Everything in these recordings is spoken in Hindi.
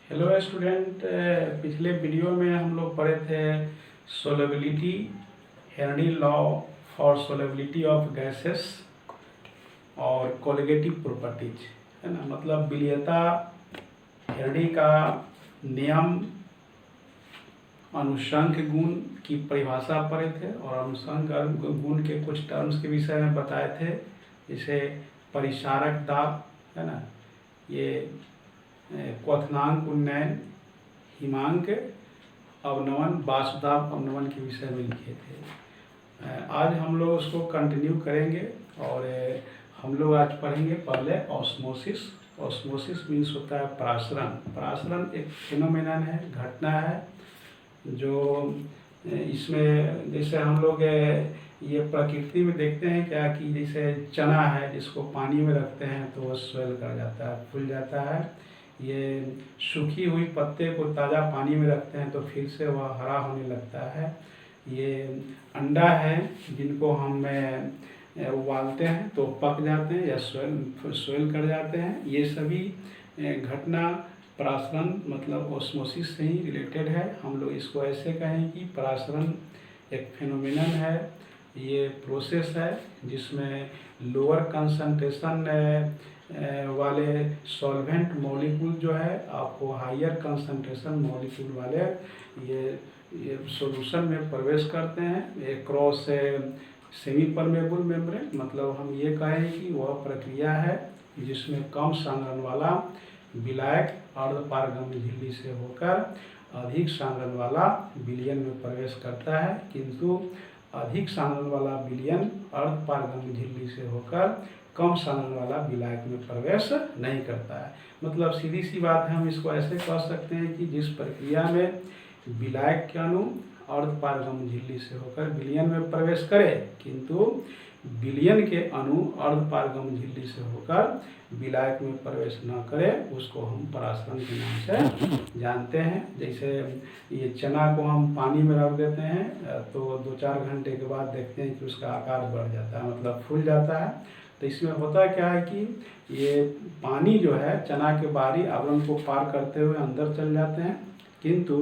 हेलो स्टूडेंट, पिछले वीडियो में हम लोग पढ़े थे solubility, Henry law for solubility of gases और कोलिगेटिव प्रॉपर्टीज, है ना। मतलब विलीयता, हेनरी का नियम, अनुषंग गुण की परिभाषा पढ़े थे और अनुषंग गुण के कुछ टर्म्स के विषय में बताए थे, जैसे परिसारक दाब, है ना, ये क्वथनांक उन्नयन, हिमांक अवनमन, वासुदाब अवनमन के विषय में लिखे थे। आज हम लोग उसको कंटिन्यू करेंगे और हम लोग आज पढ़ेंगे पहले ऑस्मोसिस। ऑस्मोसिस मीन्स होता है परासरण। परासरण एक फिनोमेनन है, घटना है, जो इसमें जैसे हम लोग ये प्रकृति में देखते हैं क्या कि जैसे चना है, जिसको पानी में रखते हैं तो वह स्वेल कर जाता है, फूल जाता है। ये सूखी हुई पत्ते को ताज़ा पानी में रखते हैं तो फिर से वह हरा होने लगता है। ये अंडा है, जिनको हम उबालते हैं तो पक जाते हैं या स्वेल कर जाते हैं। ये सभी घटना परासरण मतलब ऑस्मोसिस से ही रिलेटेड है। हम लोग इसको ऐसे कहें कि परासरण एक फिनोमेनन है, ये प्रोसेस है जिसमें लोअर कंसंट्रेशन वाले सॉल्वेंट मॉलिक्यूल जो है आपको हायर कंसंट्रेशन मॉलिक्यूल वाले ये सॉल्यूशन में प्रवेश करते हैं। एक क्रॉस सेमी परमेबल मेम्ब्रेन, मतलब हम ये कहें कि वह प्रक्रिया है जिसमें कम सांद्रण वाला विलायक अर्धपारगम्य झिल्ली से होकर अधिक सांद्रण वाला विलयन में प्रवेश करता है, किंतु अधिक सांद्रण वाला विलयन अर्धपारगम्य झिल्ली से होकर कम सांद्रण वाला विलायक में प्रवेश नहीं करता है। मतलब सीधी सी बात है, हम इसको ऐसे कह सकते हैं कि जिस प्रक्रिया में विलायक के अणु अर्धपारगम्य झिल्ली से होकर विलयन में प्रवेश करे, किंतु विलयन के अणु अर्धपारगम्य झिल्ली से होकर विलायक में प्रवेश न करे, उसको हम परासरण के नाम से जानते हैं। जैसे ये चना को हम पानी में रख देते हैं तो 2-4 घंटे के बाद देखते हैं कि उसका आकार बढ़ जाता है, मतलब फूल जाता है। तो इसमें होता क्या है कि ये पानी जो है चना के बाहरी आवरण को पार करते हुए अंदर चल जाते हैं, किंतु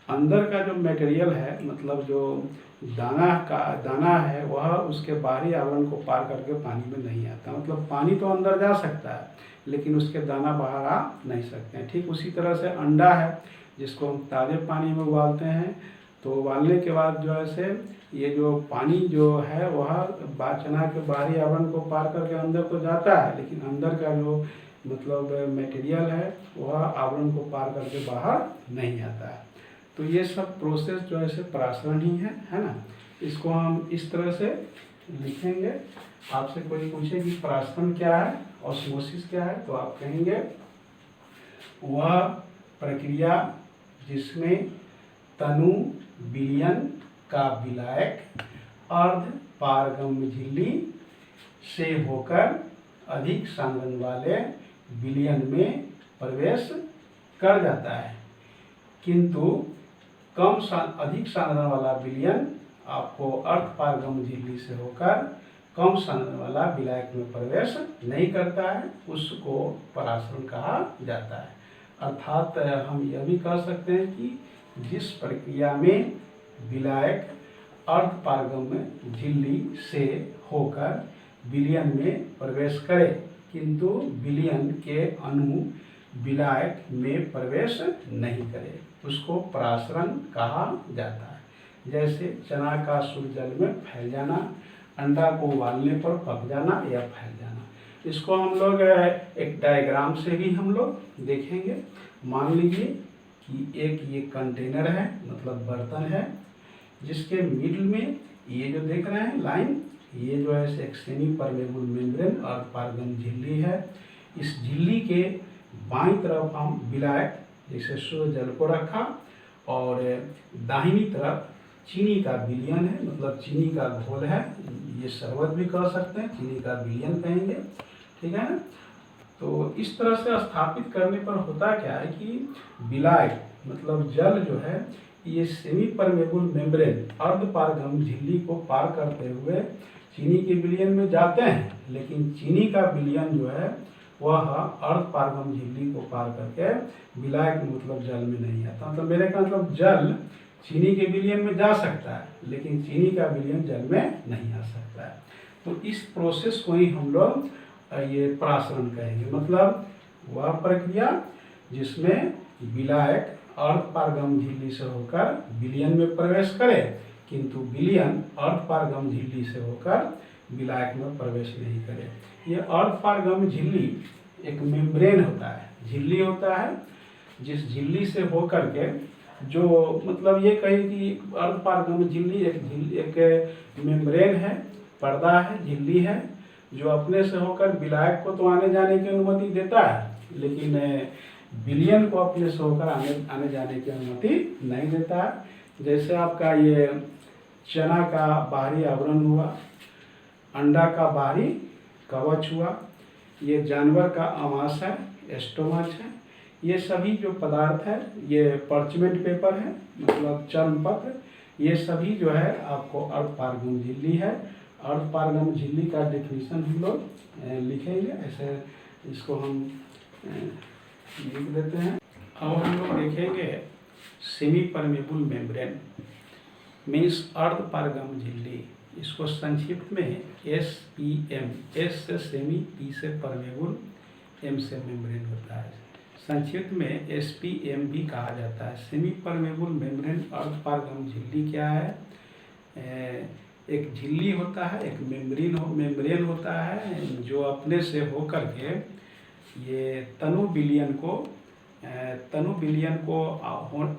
अंदर का जो मटेरियल है, मतलब जो दाना है, वह उसके बाहरी आवरण को पार करके पानी में नहीं आता। मतलब पानी तो अंदर जा सकता है लेकिन उसके दाना बाहर आ नहीं सकते हैं। ठीक उसी तरह से अंडा है, जिसको हम ताज़े पानी में उबालते हैं तो उबालने के बाद जो है से ये जो पानी जो है वह चना के बाहरी आवरण को पार करके अंदर तो जाता है, लेकिन अंदर का जो मतलब मटेरियल है वह आवरण को पार करके बाहर नहीं आता है। तो ये सब प्रोसेस जो है से परासरण ही है ना। इसको हम इस तरह से लिखेंगे। आपसे कोई पूछे कि परासरण क्या है, ऑस्मोसिस क्या है, तो आप कहेंगे वह प्रक्रिया जिसमें तनु विलयन का विलायक अर्ध पारगम्य झिल्ली से होकर अधिक सांद्रण वाले विलयन में प्रवेश कर जाता है, किंतु अधिक सांद्रण वाला विलयन आपको अर्ध पारगम्य झिल्ली से होकर कम सांद्रण वाला विलायक में प्रवेश नहीं करता है, उसको परासरण कहा जाता है। अर्थात हम यह भी कह सकते हैं कि जिस प्रक्रिया में विलायक अर्ध पारगम्य झिल्ली से होकर विलयन में प्रवेश करे, किंतु विलयन के अणु विलायक में प्रवेश नहीं करे, उसको परासरण कहा जाता है। जैसे चना का शुद्ध जल में फैल जाना, अंडा को उबालने पर पक जाना या फैल जाना। इसको हम लोग एक डायग्राम से भी हम लोग देखेंगे। मान लीजिए कि एक ये कंटेनर है, मतलब बर्तन है, जिसके मिडिल में ये जो देख रहे हैं लाइन, ये जो है एक सेमी परमेबल मेम्ब्रेन अर्धपारगम्य झिल्ली है। इस झिल्ली के बाईं तरफ हम विलायक जैसे शुद्ध जल को रखा और दाहिनी तरफ चीनी का विलयन है, मतलब चीनी का घोल है, ये शरबत भी कह सकते हैं, चीनी का विलयन कहेंगे, ठीक है ना। तो इस तरह से स्थापित करने पर होता क्या है कि विलायक मतलब जल जो है ये सेमी परमेबल मेम्ब्रेन अर्धपारगम्य झिल्ली को पार करते हुए चीनी के विलयन में जाते हैं, लेकिन चीनी का विलयन जो है वह अर्ध पारगम झिल्ली को पार करके विलायक मतलब जल में नहीं आता। मतलब मेरे का मतलब जल चीनी के विलयन में जा सकता है, लेकिन चीनी का विलयन जल में नहीं आ सकता है। तो इस प्रोसेस को ही हम लोग ये प्रासरण कहेंगे। मतलब वह प्रक्रिया जिसमें विलायक अर्ध पारगम झिल्ली से होकर विलयन में प्रवेश करे, किंतु विलयन अर्ध पारगम झिल्ली से होकर विलायक में प्रवेश नहीं करे। ये अर्ध पारगम झिल्ली एक मेम्ब्रेन होता है, झिल्ली होता है, जिस झिल्ली से होकर के जो मतलब ये कहें कि अर्ध पारगम झिल्ली एक मेम्ब्रेन है, पर्दा है, झिल्ली है, जो अपने से होकर विलायक को तो आने जाने की अनुमति देता है, लेकिन विलयन को अपने से होकर आने जाने की अनुमति नहीं देता है। जैसे आपका ये चना का बाहरी आवरण हुआ, अंडा का बाहरी कवच हुआ, ये जानवर का आमाश है, एस्टोमच है, ये सभी जो पदार्थ है, ये पर्चमेंट पेपर है, मतलब चर्म पत्र, ये सभी जो है आपको अर्ध पारगम झिल्ली है। अर्ध पारगम झिल्ली का डेफिनेशन हम लोग लिखेंगे, ऐसे इसको हम लिख देते हैं। अब हम लोग देखेंगे सेमी परमेबल मेम्ब्रेन मीन्स अर्ध पारगम झिल्ली। इसको संक्षिप्त में SPM, S से सेमी, P से परमेबल, M से मेम्ब्रेन होता है। संक्षिप्त में SPM भी कहा जाता है। सेमी परमेबल मेम्ब्रेन अर्ध पारगम झिल्ली क्या है? एक झिल्ली होता है, एक मेम्ब्रेन होता है, जो अपने से होकर के ये तनु विलयन को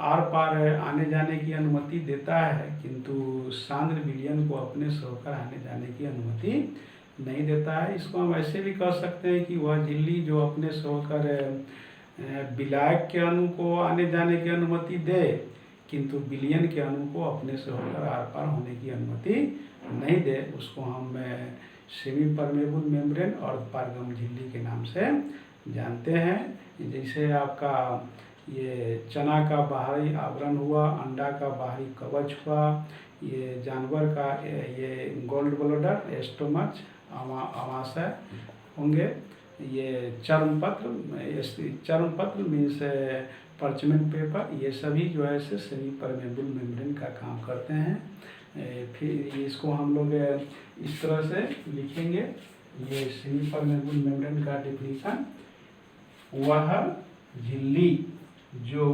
आर पार आने जाने की अनुमति देता है, किंतु सांद्र विलयन को अपने से होकर आने जाने की अनुमति नहीं देता है। इसको हम ऐसे भी कह सकते हैं कि वह झिल्ली जो अपने से होकर विलायक के अणु को आने जाने की अनुमति दे, किंतु विलयन के अणु को अपने से होकर आर पार होने की अनुमति नहीं दे, उसको हम सेमी परमेबल मेम्ब्रेन और पारगम झिल्ली के नाम से जानते हैं। जैसे आपका ये चना का बाहरी आवरण हुआ, अंडा का बाहरी कवच हुआ, ये जानवर का ये गोल्ड ब्लैडर, एस्टोमच, आमाशय होंगे, ये चर्म पत्र मीन्स पर्चमेंट पेपर, ये सभी जो है से सेमी परमेबल मेम्ब्रेन का काम करते हैं। फिर इसको हम लोग इस तरह से लिखेंगे, ये सेमी परमेबल मेम्ब्रेन का डेफिनेशन, वह झिल्ली जो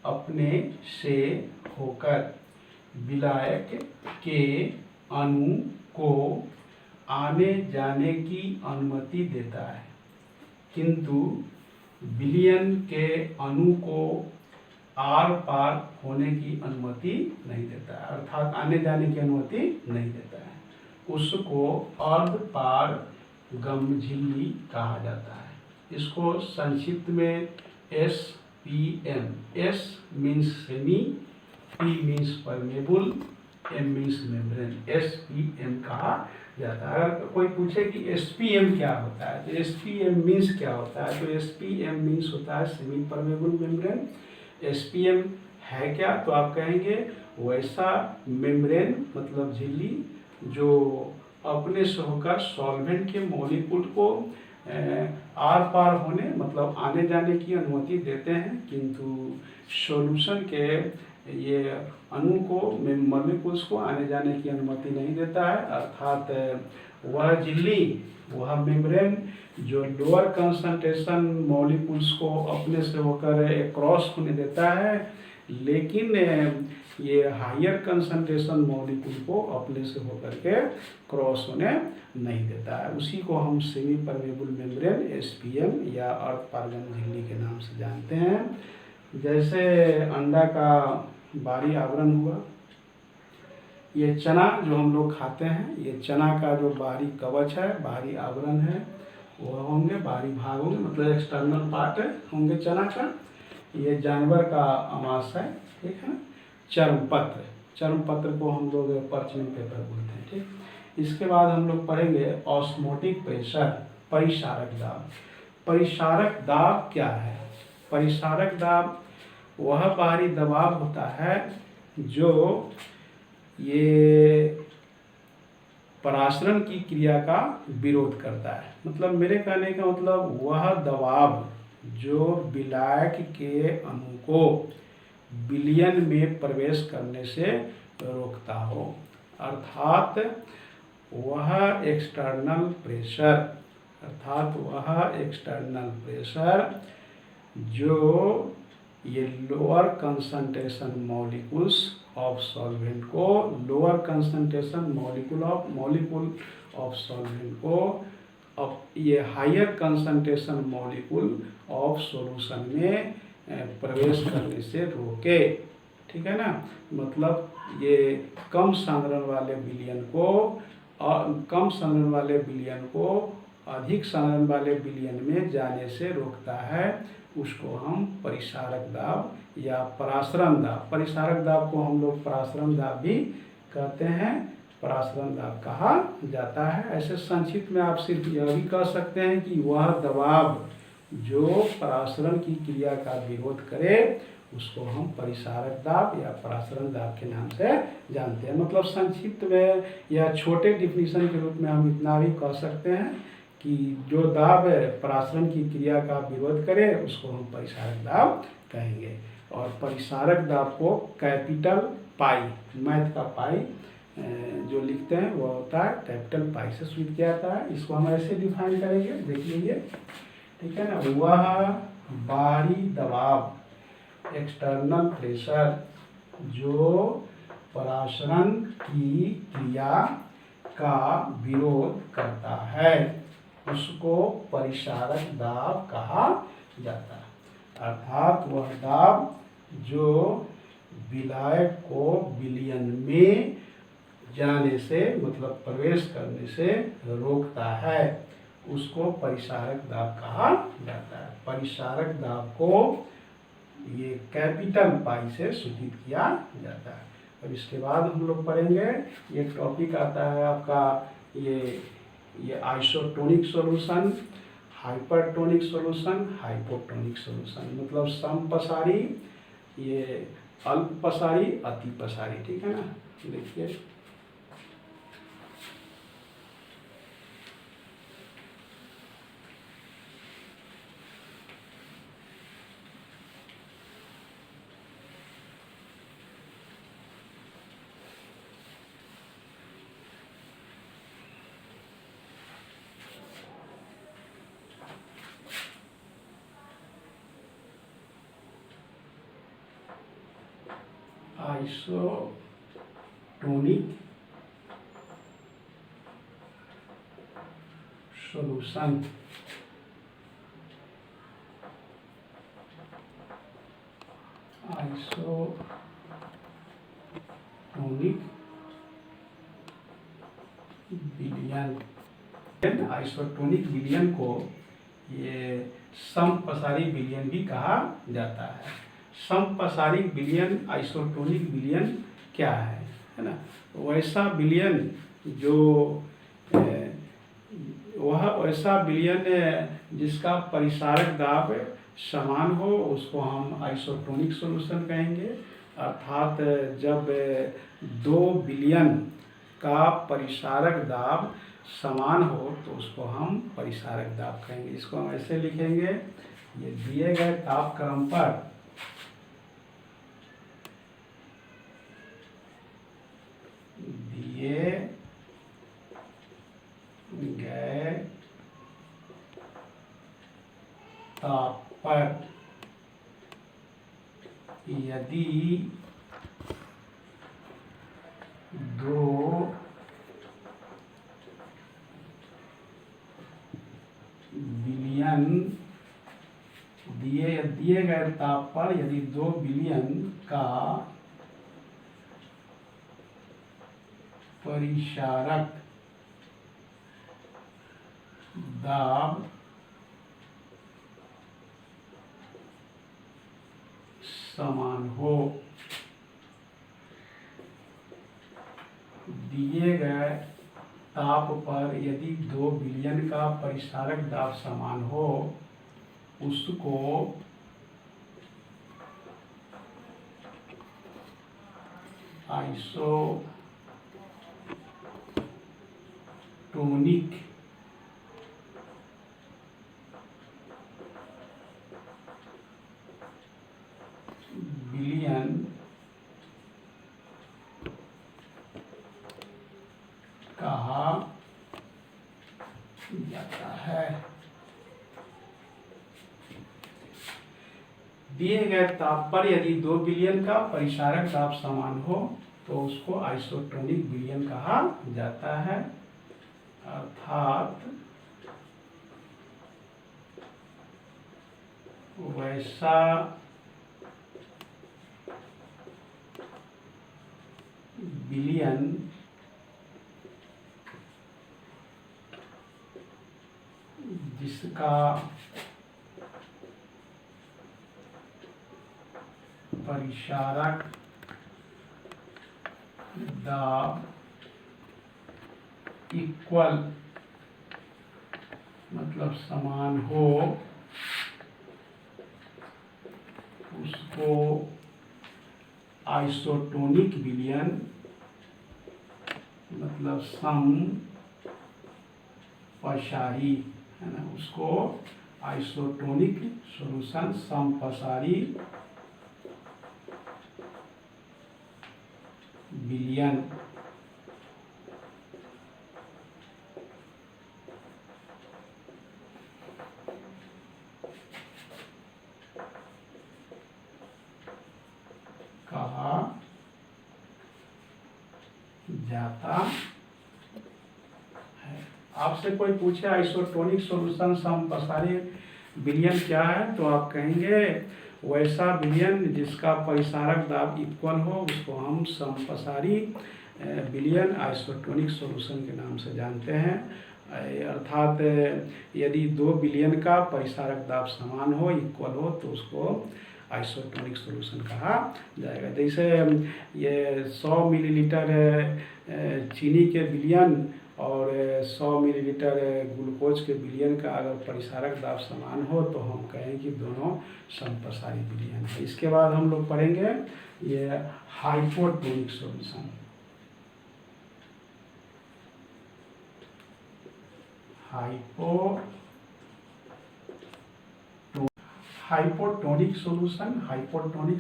अपने से होकर विलायक के अणु को आने जाने की अनुमति देता है, किंतु विलयन के अणु को आर पार होने की अनुमति नहीं देता है, अर्थात आने जाने की अनुमति नहीं देता है। उसको अर्ध पारगम झिल्ली कहा जाता है। इसको संक्षिप्त में SPM, S means semi, P means permeable, M means membrane, SPM कहा जाता है। अगर कोई पूछे कि SPM क्या होता है, तो SPM मीन्स क्या होता है, तो SPM मीन्स होता है सेमी परमेबल मेम्ब्रेन। SPM है क्या, तो आप कहेंगे वैसा मेम्ब्रेन मतलब झिल्ली जो अपने से होकर सॉल्वेंट के मॉलिक्यूल को आर पार होने मतलब आने जाने की अनुमति देते हैं, किंतु सॉल्यूशन के ये अणु को मॉलिक्यूल्स को आने जाने की अनुमति नहीं देता है। अर्थात वह झिल्ली, वह मेम्ब्रेन जो लोअर कंसंट्रेशन मॉलिक्यूल्स को अपने से होकर क्रॉस होने देता है, लेकिन ये हायर कंसंट्रेशन मॉलिक्यूल को अपने से होकर के क्रॉस होने नहीं देता है। उसी को हम सेमी परमेबल मेम्ब्रेन SPM या अर्ध पारगम झिल्ली के नाम से जानते हैं। जैसे अंडा का बाहरी आवरण हुआ, ये चना जो हम लोग खाते हैं, ये चना का जो बाहरी कवच है, बाहरी आवरण है, वह होंगे बाहरी भाग होंगे, मतलब एक्सटर्नल पार्ट होंगे चना का। ये जानवर का आमाशय है, ठीक है। चर्म पत्र को हम लोग पर्चमेंट पेपर बोलते हैं, ठीक। इसके बाद हम लोग पढ़ेंगे ऑस्मोटिक प्रेशर, परिसारक दाब। परिसारक दाब क्या है? परिसारक दाब वह बाहरी दबाव होता है जो ये परासरण की क्रिया का विरोध करता है। मतलब मेरे कहने का मतलब वह दबाव जो विलायक के अणु को विलयन में प्रवेश करने से रोकता हो, अर्थात वह एक्सटर्नल प्रेशर जो ये lower concentration molecules of solvent को मॉलिक्यूल ऑफ सॉल्वेंट को अब ये higher concentration molecule of solution में प्रवेश करने से रोके। ठीक है ना, मतलब ये कम सांद्रण वाले विलयन को अधिक सांद्रण वाले विलयन में जाने से रोकता है। उसको हम परिसारक दाब या परासरण दाब को हम लोग परासरण दाब भी कहते हैं, परासरण दाब कहा जाता है। ऐसे संक्षिप्त में आप सिर्फ यह भी कह सकते हैं कि वह दबाव जो परासरण की क्रिया का विरोध करे उसको हम परिसारक दाब या परासरण दाब के नाम से जानते हैं। मतलब संक्षिप्त में या छोटे डिफिनीशन के रूप में हम इतना भी कह सकते हैं कि जो दाब परासरण की क्रिया का विरोध करे उसको हम परिसारक दाब कहेंगे। और परिसारक दाब को कैपिटल पाई, मैथ का पाई जो लिखते हैं वो होता है कैपिटल पाई से सूचित किया जाता है। इसको हम ऐसे डिफाइन करेंगे, देख लीजिए। ठीक है ना, वह बाहरी दबाव एक्सटर्नल प्रेशर जो परासरण की क्रिया का विरोध करता है उसको परिसारक दाब कहा जाता है। अर्थात वह दाब जो विलायक को विलयन में जाने से मतलब प्रवेश करने से रोकता है उसको परिसारक दाब कहा जाता है। परिसारक दाब को ये कैपिटल पाई से सूचित किया जाता है। अब इसके बाद हम लोग पढ़ेंगे, एक टॉपिक आता है आपका ये isotonic solution, hypertonic solution, hypotonic solution. मतलब समपसारी, ये अल्पपसारी, अतिपसारी। ठीक है ना, देखिए आइसोटोनिक सॉल्यूशन। आइसोटोनिक विलयन, आइसोटोनिक विलयन को ये समपसारी विलयन भी कहा जाता है। समपसारी विलयन, आइसोटोनिक विलयन क्या है ना, वैसा विलयन जो वह वैसा विलयन जिसका परिसारक दाब समान हो उसको हम आइसोटोनिक सॉल्यूशन कहेंगे। अर्थात जब दो विलयन का परिसारक दाब समान हो तो उसको हम परिसारक दाब कहेंगे। इसको हम ऐसे लिखेंगे, ये दिए गए तापक्रम पर दिए गए ताप पर यदि दो विलयन दिए गए ताप पर यदि दो विलयन का परिसारक दाब समान हो, दिए गए ताप पर यदि दो विलयन का परिसारक दाब समान हो उसको आइसोटोनिक विलयन कहा जाता है। दिए गए ताप पर यदि 2 विलयन का परिसारक दाब समान हो तो उसको आइसोटोनिक विलयन कहा जाता है। अर्थात वैसा विलयन जिसका परिसारक दाब इक्वल मतलब समान हो उसको आइसोटोनिक विलयन मतलब समपसारी है ना, उसको आइसोटोनिक सॉल्यूशन समपसारी विलयन कहा जाता है। आपसे कोई पूछे आइसोटोनिक सॉल्यूशन समपसारी विलयन क्या है तो आप कहेंगे वैसा विलयन जिसका परिसारक दाब इक्वल हो उसको हम समपसारी विलयन आइसोटोनिक सॉल्यूशन के नाम से जानते हैं। अर्थात यदि 2 विलयन का परिसारक दाब समान हो इक्वल हो तो उसको आइसोटोनिक सॉल्यूशन कहा जाएगा। जैसे ये 100 मिलीलीटर चीनी के विलयन और 100 मिलीलीटर ग्लूकोज के विलयन का अगर परिसारक दाब समान हो तो हम कहें कि दोनों समपसारी विलयन है। इसके बाद हम लोग पढ़ेंगे ये हाइपोटोनिक सॉल्यूशन। हाइपोटोनिक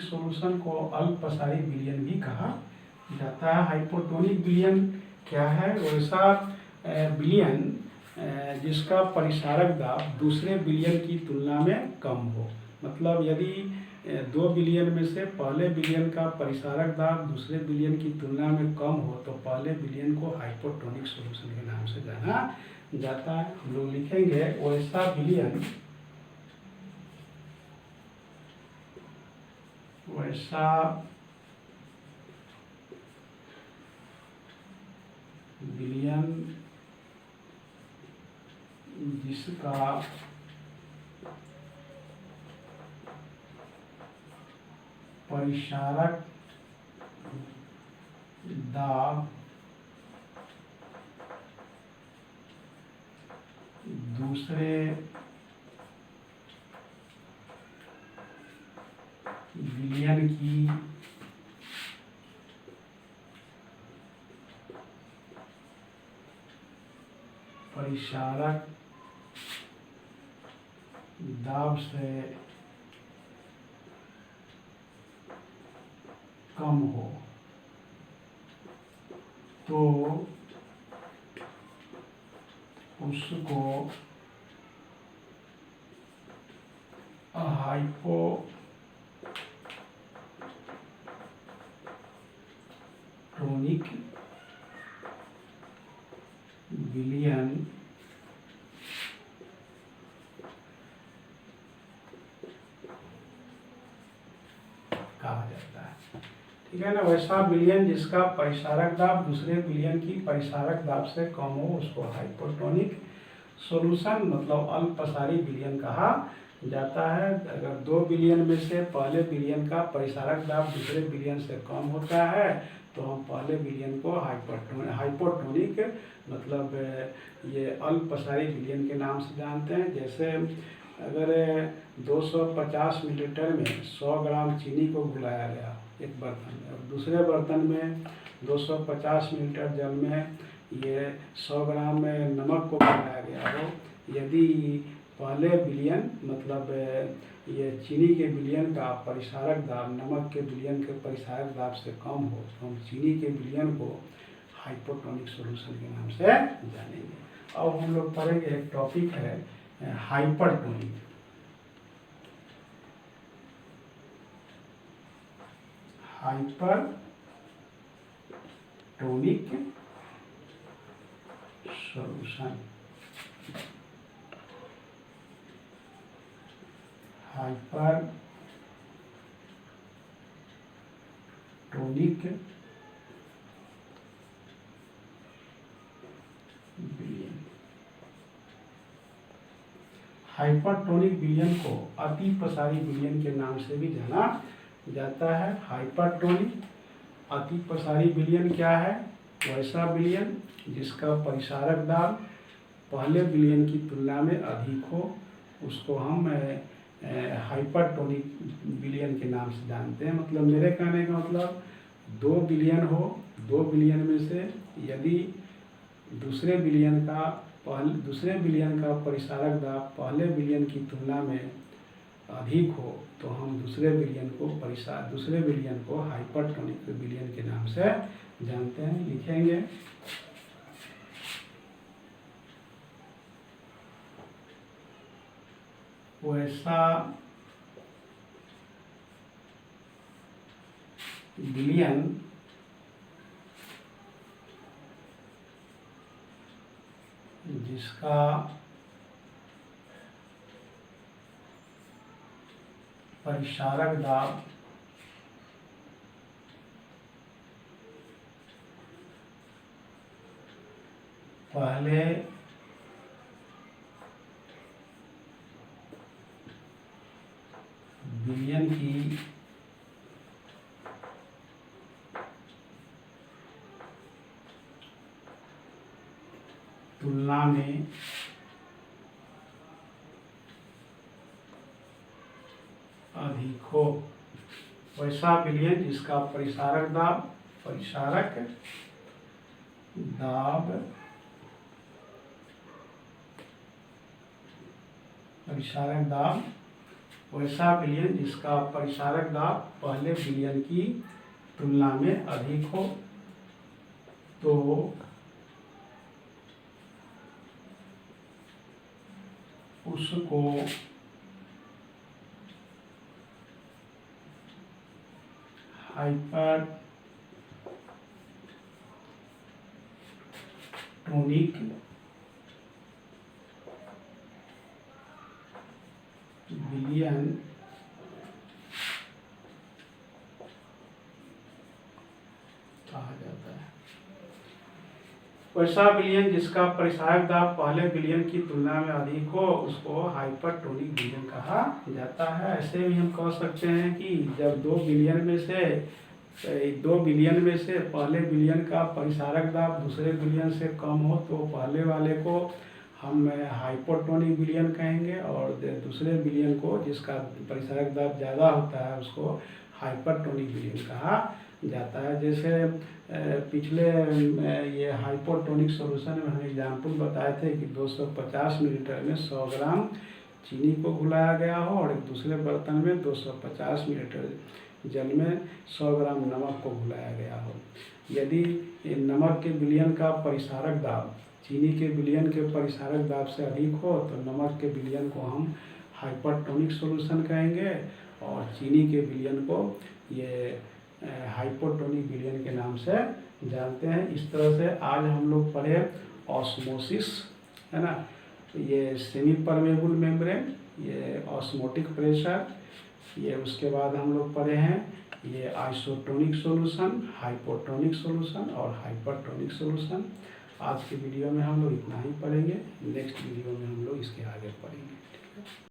सॉल्यूशन को अल्पसारी विलयन भी कहा जाता है। हाइपोटोनिक विलयन क्या है? वैसा विलयन जिसका परिसारक दाब दूसरे विलयन की तुलना में कम हो। मतलब यदि 2 विलयन में से पहले विलयन का परिसारक दाब दूसरे विलयन की तुलना में कम हो तो पहले विलयन को हाइपोटोनिक सॉल्यूशन के नाम से जाना जाता है। हम लोग लिखेंगे वैसा विलयन जिसका परिसारक दाब दूसरे विलयन की परिसारक दाब से कम हो तो उसको हाइपोटोनिक विलयन कहा जाता है। ठीक है ना। वैसा विलयन जिसका परिसारक दाब दूसरे विलयन की परिसारक दाब से कम हो उसको हाइपोटोनिक सॉल्यूशन मतलब अल्पसारी विलयन कहा जाता है। अगर 2 विलयन में से पहले विलयन का परिसारक दाब दूसरे विलयन से कम होता है तो हम पहले विलयन को हाइपोटोनिक मतलब ये अल्पसारी विलयन के नाम से जानते हैं। जैसे अगर 250 मिलीलीटर में 100 ग्राम चीनी को घुलाया गया एक बर्तन में और दूसरे बर्तन में 250 मिलीलीटर जल में ये 100 ग्राम नमक को घुलाया गया हो, यदि पहले विलयन मतलब ये चीनी के विलयन का परिसारक दाब नमक के विलयन के परिसारक दाब से कम हो तो हम चीनी के विलयन को हाइपोटोनिक सॉल्यूशन के नाम से जानेंगे। अब हम लोग पढ़ेंगे, एक टॉपिक है हाइपरटोनिक। Hypertonic solution. हाइपरटोनिक विलयन। हाइपरटोनिक विलयन को अति प्रसारी विलयन के नाम से भी जाना जाता है। हाइपरटोनिक अति प्रसारी विलयन क्या है? वैसा विलयन जिसका परिसारक दाब पहले विलयन की तुलना में अधिक हो, उसको हम हाइपरटोनिक विलयन के नाम से जानते हैं। मतलब मेरे कहने का मतलब 2 विलयन हो, 2 विलयन में से यदि दूसरे विलयन का परिसारक दाब पहले विलयन की तुलना में अधिक हो तो हम दूसरे विलयन को हाइपरटोनिक विलयन के नाम से जानते हैं। लिखेंगे वैसा विलयन जिसका परिसारक दाब पहले विलयन की तुलना में अधिक हो। वैसा विलयन जिसका परिसारक दाब वैसा विलयन जिसका परिसारक दाब पहले विलयन की तुलना में अधिक हो तो उसको हाइपरटोनिक विलयन कहा जाता है। वैसा विलयन जिसका परिसारक दाब पहले विलयन की तुलना में अधिक हो उसको हाइपरटोनिक विलयन कहा जाता है। ऐसे भी हम कह सकते हैं कि जब 2 विलयन में से पहले विलयन का परिसारक दाब दूसरे विलयन से कम हो तो पहले वाले को हम हाइपोटोनिक विलयन कहेंगे और दूसरे विलयन को जिसका परिसारक दाब ज़्यादा होता है उसको हाइपरटोनिक विलयन कहा जाता है। जैसे पिछले ये हाइपोटोनिक सॉल्यूशन में हम एग्जाम्पल बताए थे कि 250 मिलीलीटर में 100 ग्राम चीनी को घुलाया गया हो और एक दूसरे बर्तन में 250 मिलीलीटर जल में 100 ग्राम नमक को घुलाया गया हो। यदि नमक के विलयन का परिसारक दाब चीनी के विलयन के परिसारक दाब से अधिक हो तो नमक के विलयन को हम हाइपरटोनिक सॉल्यूशन कहेंगे और चीनी के विलयन को ये हाइपोटोनिक विलयन के नाम से जानते हैं। इस तरह से आज हम लोग पढ़े ऑस्मोसिस, है ना, ये सेमी परमेबल मेम्ब्रेन, ये ऑस्मोटिक प्रेशर, ये उसके बाद हम लोग पढ़े हैं ये आइसोटोनिक सॉल्यूशन, हाइपोटोनिक सॉल्यूशन और हाइपरटोनिक सॉल्यूशन। आज के वीडियो में हम लोग इतना ही पढ़ेंगे, नेक्स्ट वीडियो में हम लोग इसके आगे पढ़ेंगे। ठीक है।